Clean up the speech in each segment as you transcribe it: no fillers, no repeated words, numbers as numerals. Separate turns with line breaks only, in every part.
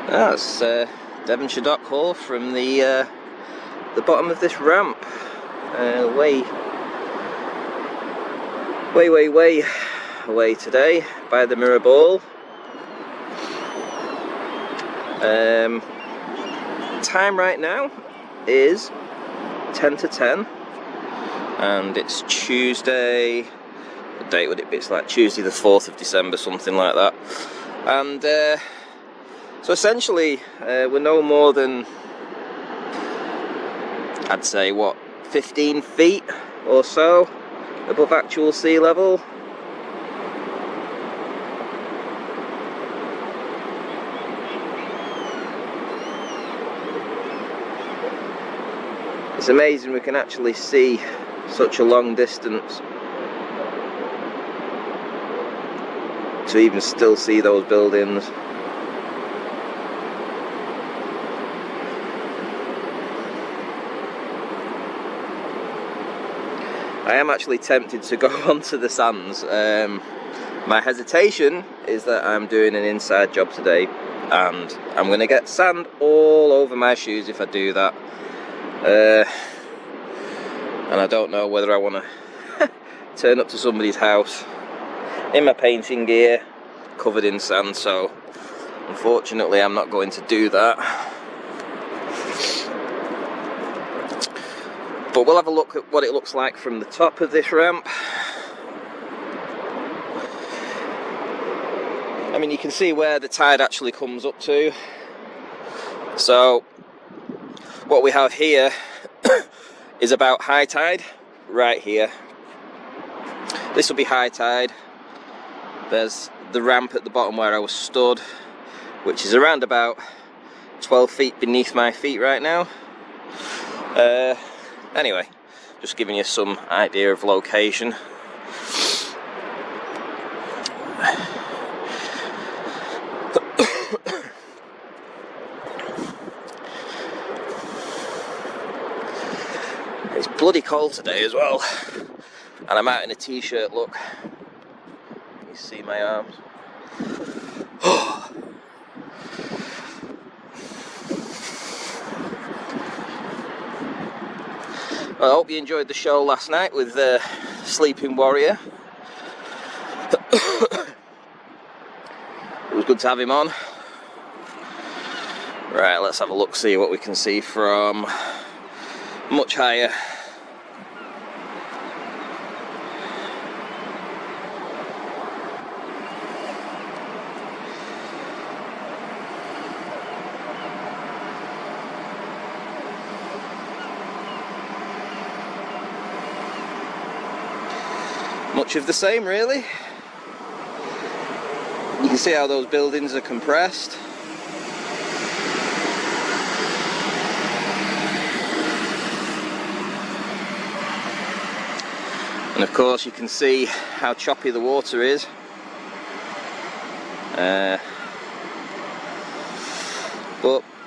That's Devonshire Dock Hall from the bottom of this ramp, way away today by the Mirror Ball. Time right now is 10 to 10, and it's Tuesday. What date would it be? It's like Tuesday the 4th of December, something like that. And so essentially we're no more than, I'd say, what, 15 feet or so above actual sea level. It's amazing we can actually see such a long distance to even still see those buildings. I am actually tempted to go onto the sands. My hesitation is that I'm doing an inside job today and I'm going to get sand all over my shoes if I do that. And I don't know whether I want to turn up to somebody's house in my painting gear covered in sand, so unfortunately I'm not going to do that. But we'll have a look at what it looks like from the top of this ramp. I mean, you can see where the tide actually comes up to. So what we have here is about high tide right here. This will be high tide. There's the ramp at the bottom where I was stood, which is around about 12 feet beneath my feet right now. Anyway, just giving you some idea of location. It's bloody cold today as well, and I'm out in a t-shirt, look. You see my arms. Well, I hope you enjoyed the show last night with Sleeping Warrior. It was good to have him on. Right, let's have a look, see what we can see from much higher. Much of the same, really. You can see how those buildings are compressed. And of course you can see how choppy the water is. But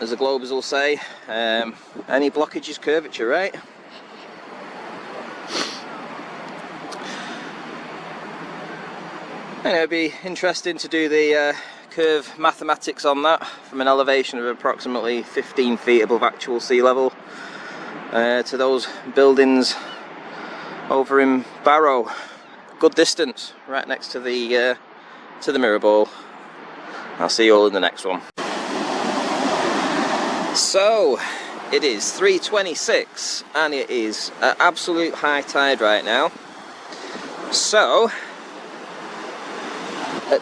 as the Globers will say, any blockage is curvature, right? And it'd be interesting to do the curve mathematics on that from an elevation of approximately 15 feet above actual sea level to those buildings over in Barrow. Good distance, right next to the Mirror Ball. I'll see you all in the next one. So it is 3:26 and it is at absolute high tide right now. So at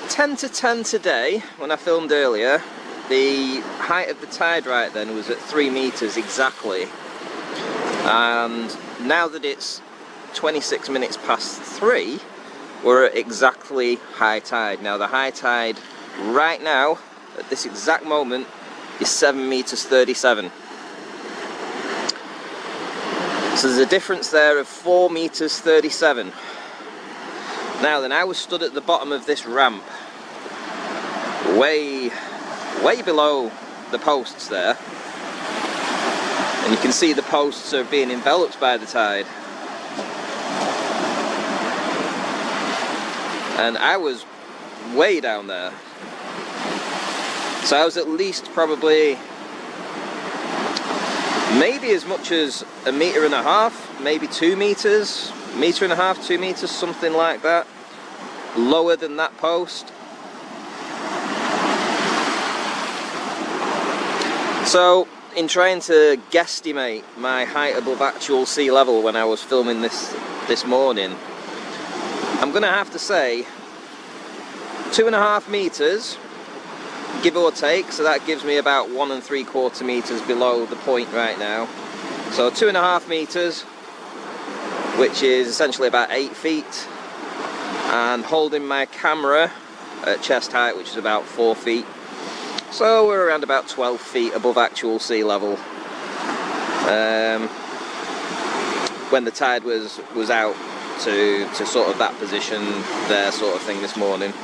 10 to 10 today, when I filmed earlier, the height of the tide right then was at 3 meters exactly, and now that it's 26 minutes past 3, we're at exactly high tide. Now the high tide right now at this exact moment is 7 meters 37. So there's a difference there of 4 meters 37. Now then, I was stood at the bottom of this ramp, way below the posts there, and you can see the posts are being enveloped by the tide. And I was way down there. So I was at least probably maybe as much as 1.5 meters, maybe 2 meters, 1.5 meters, 2 meters, something like that, lower than that post. So in trying to guesstimate my height above actual sea level when I was filming this morning, I'm gonna have to say 2.5 meters, give or take, so that gives me about 1.75 meters below the point right now. So 2.5 meters, which is essentially about 8 feet, and holding my camera at chest height, which is about 4 feet. So we're around about 12 feet above actual sea level when the tide was out to sort of that position there, sort of thing, this morning.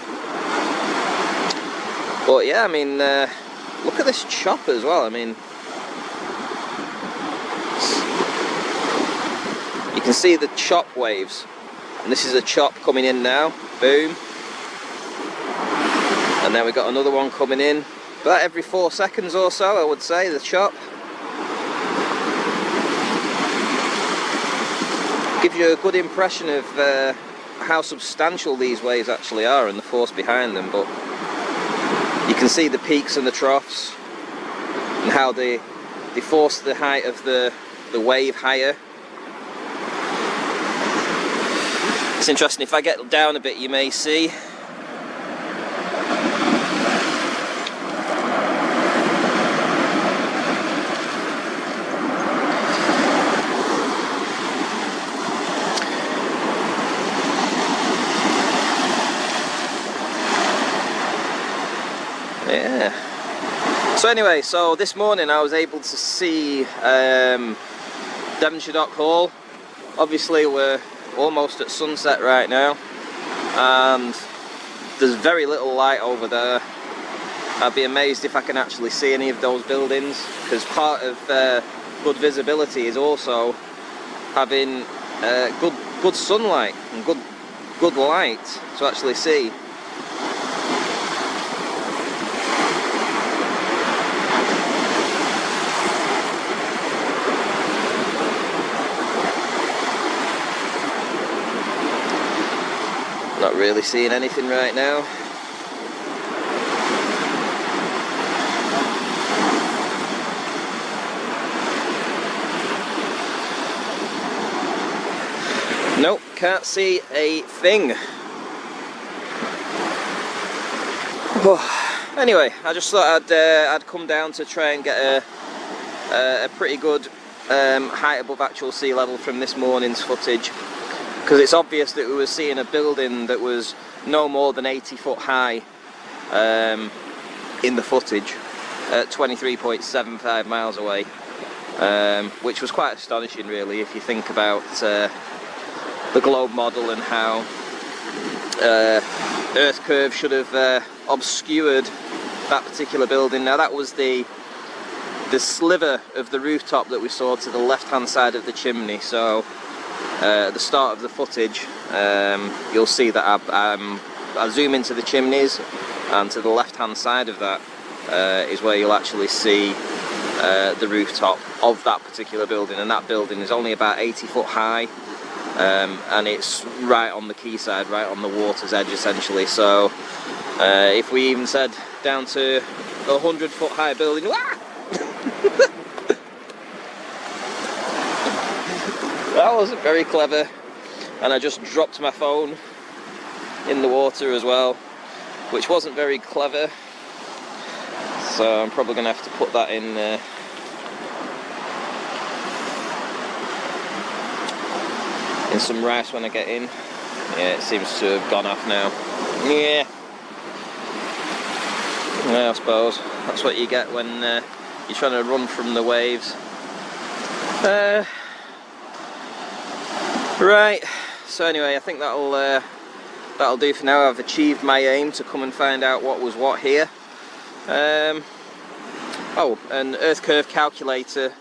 But yeah, I mean, look at this chop as well. I mean, you can see the chop waves, and this is a chop coming in now. Boom. And then we got another one coming in. About every 4 seconds or so, I would say, the chop. Gives you a good impression of how substantial these waves actually are and the force behind them. But you can see the peaks and the troughs and how they force the height of the wave higher. It's interesting, if I get down a bit you may see yeah. So anyway, so this morning I was able to see Devonshire Dock Hall. Obviously we're almost at sunset right now, and there's very little light over there. I'd be amazed if I can actually see any of those buildings, because part of good visibility is also having good sunlight and good light to actually see. Not really seeing anything right now. Nope, can't see a thing. Oh, anyway, I just thought I'd come down to try and get a pretty good height above actual sea level from this morning's footage. Because it's obvious that we were seeing a building that was no more than 80 foot high in the footage at 23.75 miles away, which was quite astonishing really if you think about the globe model and how Earth curve should have obscured that particular building. Now that was the sliver of the rooftop that we saw to the left hand side of the chimney, so at the start of the footage you'll see that I zoom into the chimneys, and to the left hand side of that is where you'll actually see the rooftop of that particular building, and that building is only about 80 foot high, and it's right on the quayside, right on the water's edge essentially. So if we even said down to a 100 foot high building, that wasn't very clever, and I just dropped my phone in the water as well, which wasn't very clever, so I'm probably going to have to put that in some rice when I get in. Yeah, it seems to have gone off now. Yeah, I suppose that's what you get when you're trying to run from the waves. Right, so anyway, I think that'll do for now. I've achieved my aim to come and find out what was what here. Oh, an Earth curve calculator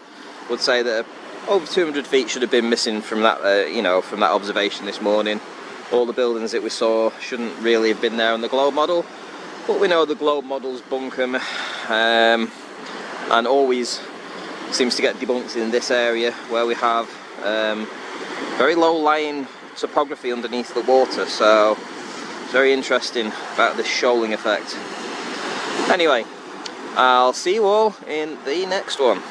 would say that over 200 feet should have been missing from that, you know, from that observation this morning. All the buildings that we saw shouldn't really have been there in the globe model. but we know the globe models bunk them, and always seems to get debunked in this area where we have very low lying topography underneath the water, so it's very interesting about this shoaling effect. Anyway, I'll see you all in the next one.